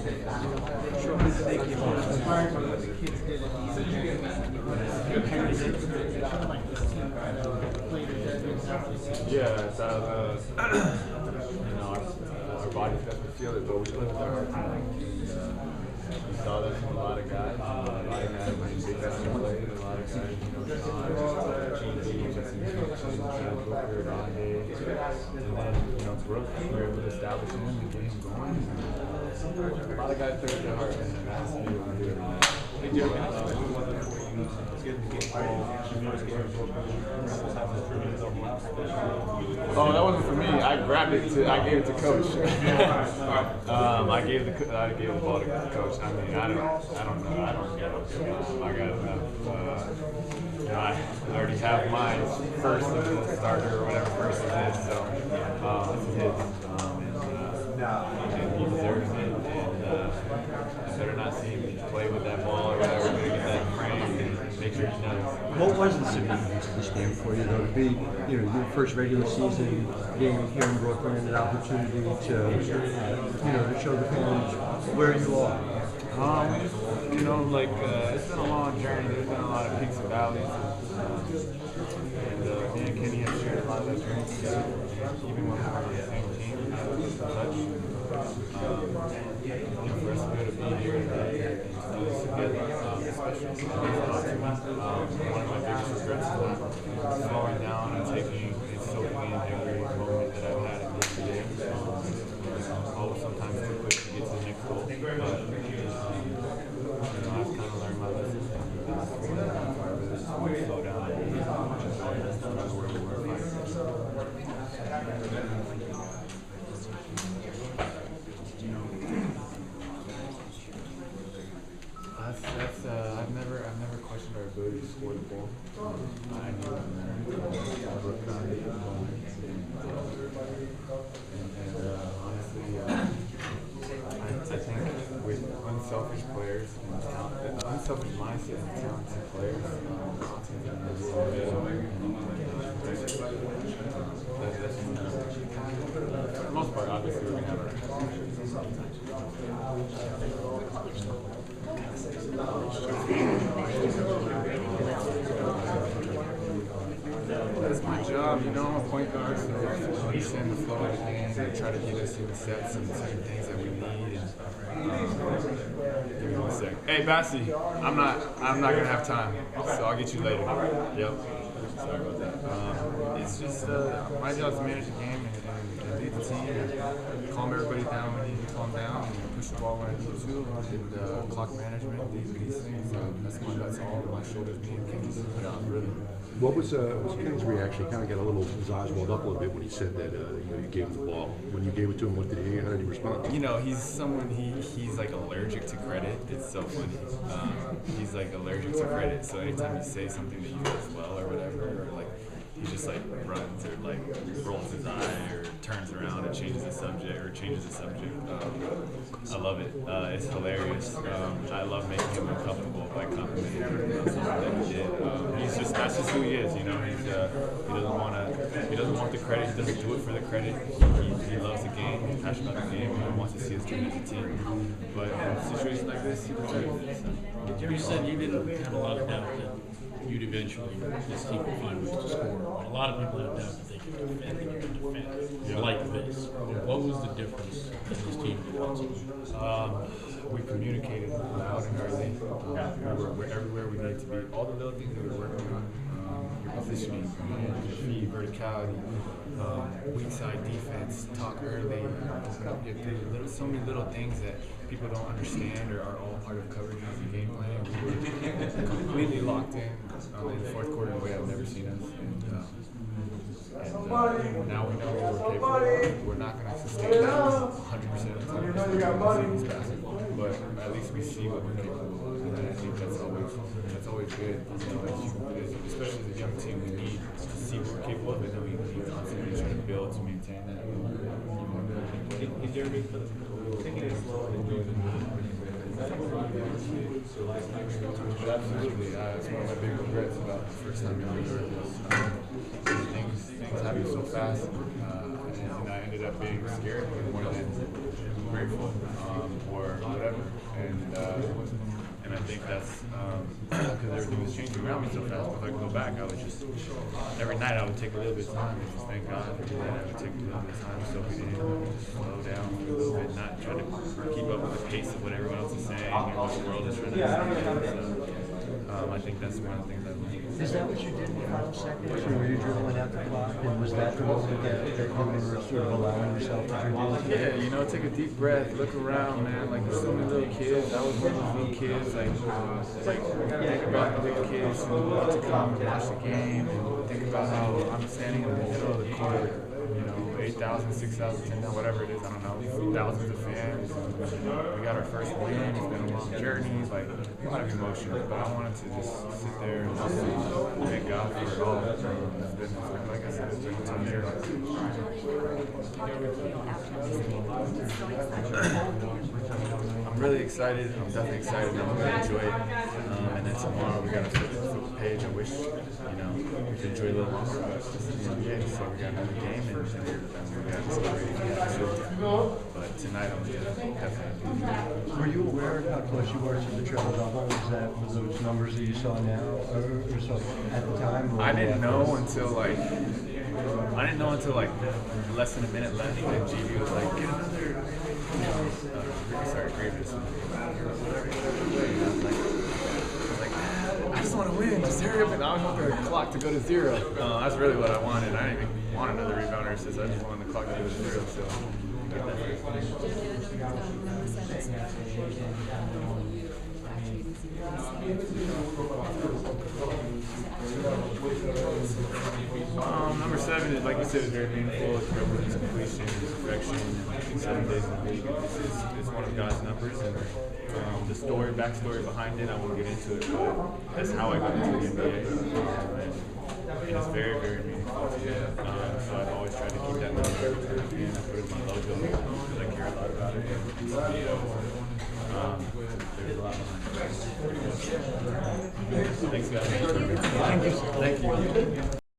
Yeah, it's our bodies definitely feel it, but we live with our heart tonight. We saw that from a lot of guys. A lot of guys played big time plays, and a lot of guys, GD, Justin Kitchen, Booker, Rondé, and then, Brooke, we were able to establish him and get him going. A lot of guys played with their heart, and that's what we want to do. Oh, that wasn't for me. I grabbed it. I gave it to Coach. I gave the ball to Coach. I mean, I don't know. I don't get it. I got enough. I already have mine first as a starter or whatever first it is. So this is his. And he deserves it. And I better not see him play with that ball or whatever. Get that frame and make sure he knows. What was the significance of this game for you, though, to be, your first regular season game here in Brooklyn, and an opportunity to, to show the fans where you are? It's been a long journey. There's been a lot of peaks and valleys. And me and Kenny have shared a lot of that journey together. Even when we were on the same team, we had a touch. For us to be able to be here today and to do this together, especially since one of my biggest regrets is slowing down and soaking in every moment that I've had in this game. Always sometimes too quick to get to the next goal. But I've kind of learned my lesson. Slow down and where we were. I've never questioned our ability to score the ball. I knew I worked on it. And honestly, I think with unselfish players and unselfish mindset and talented players, for the most part, obviously, we're going to have our That's my job, I'm a point guard, so I understand the flow of the game and try to get us in the sets and certain things that we need. Give me 1 sec. Hey, Bassie, I'm not gonna have time, so I'll get you later. Yep. Sorry about that. It's just my job is to manage the game and lead the team and calm everybody down when you need to calm down and push the ball when I need to, and clock management, these things. That's all my shoulders, me and Kenny's job, really. What was Kenny's reaction? He kind of got a little, his eyes welled up a little bit when he said that you gave him the ball. When you gave it to him, how did he respond? He's someone, he's like allergic to credit. It's so funny. He's like allergic to credit. So anytime you say something that you do as well or whatever, or like he just like runs or like rolls his eye or turns around and changes the subject. I love it. It's hilarious. I love making him uncomfortable by complimenting him about something that he did. That's just who he is. He doesn't want the credit. He doesn't do it for the credit. He loves the game. He's passionate about the game. He wants to see his team as a team. But in situations like this, he deserves it. You said you didn't have a lot of doubt that you'd eventually, this team would find ways to score. But a lot of people have doubt that they can defend and you can defend like this. What was the difference in this team defensively? We communicated loud and early. We're everywhere we need to be. All the little things that we're working on. Your positioning, your feet, verticality, weak side defense, talk early, open up your three. So many little things that people don't understand or are all part of coverage of the game plan. We were completely locked in the fourth quarter in a way I've never seen us. And now we know what we're capable of. We're not going to sustain that 100% of the time. This basketball, but at least we see what we're capable of. And I think that's always good. Especially as a young team, we need to see what we're capable of, and then we need to constantly try to build to maintain that. Hey, Jeremy, taking it slow and enjoying the Absolutely. It's one of my big regrets about the first time in the league was things happened so fast, and I ended up being scared more than grateful or whatever. And I think that's because everything was changing around me so fast. If I could go back, I would just every night I would take a little bit of time and just thank God. Every night I would take a little bit of time, soak it in, just slow down a little bit, not try to keep up with the pace of what everyone else is saying and what the world is trying to say. So I think that's one of the things I learned. Is that what you did in the final seconds? Or were you dribbling out the clock? And was that the moment that you were sort of allowing yourself to dribble? Yeah, take a deep breath, look around, man. Like, there's so many little kids. I was one of those little kids. Like think about the little kids who get to come and watch the game and think about how I'm standing in the middle of the court. 8,000, 6,000, 10,000, whatever it is, I don't know, thousands of fans. We got our first win. It's been a long journey. Like, a lot of emotions, but I wanted to just sit there and just thank God for it all. It's been, like I said, it's been a tough year. I'm really excited. I'm definitely excited. I'm going to enjoy it. And then tomorrow we got to flip the page. I wish, we could enjoy it a little longer, but this is the NBA, so we got another game and we got to celebrate. But tonight I'm definitely. Were you aware of how close you were to the triple double? Was those numbers that you saw now, or so at the time? I didn't know until less than a minute left, and GB was like, "Get another." Sorry, Gravis. I just want to win. Just hurry up, and I was hoping the clock to go to 0. That's really what I wanted. I didn't even want another rebounder assist. I just wanted the clock to go to 0. So. Number 7 is, like you said, is very meaningful. It's represents completion, it's perfection, and 7 days in the league. It's one of God's numbers, and the backstory behind it, I won't get into it, but that's how I got into the NBA. And it's very, very meaningful to me. So I've always tried to keep that number every time again. I put it on my logo because I care a lot about it. There's a lot behind it. Thanks, guys. Thank you.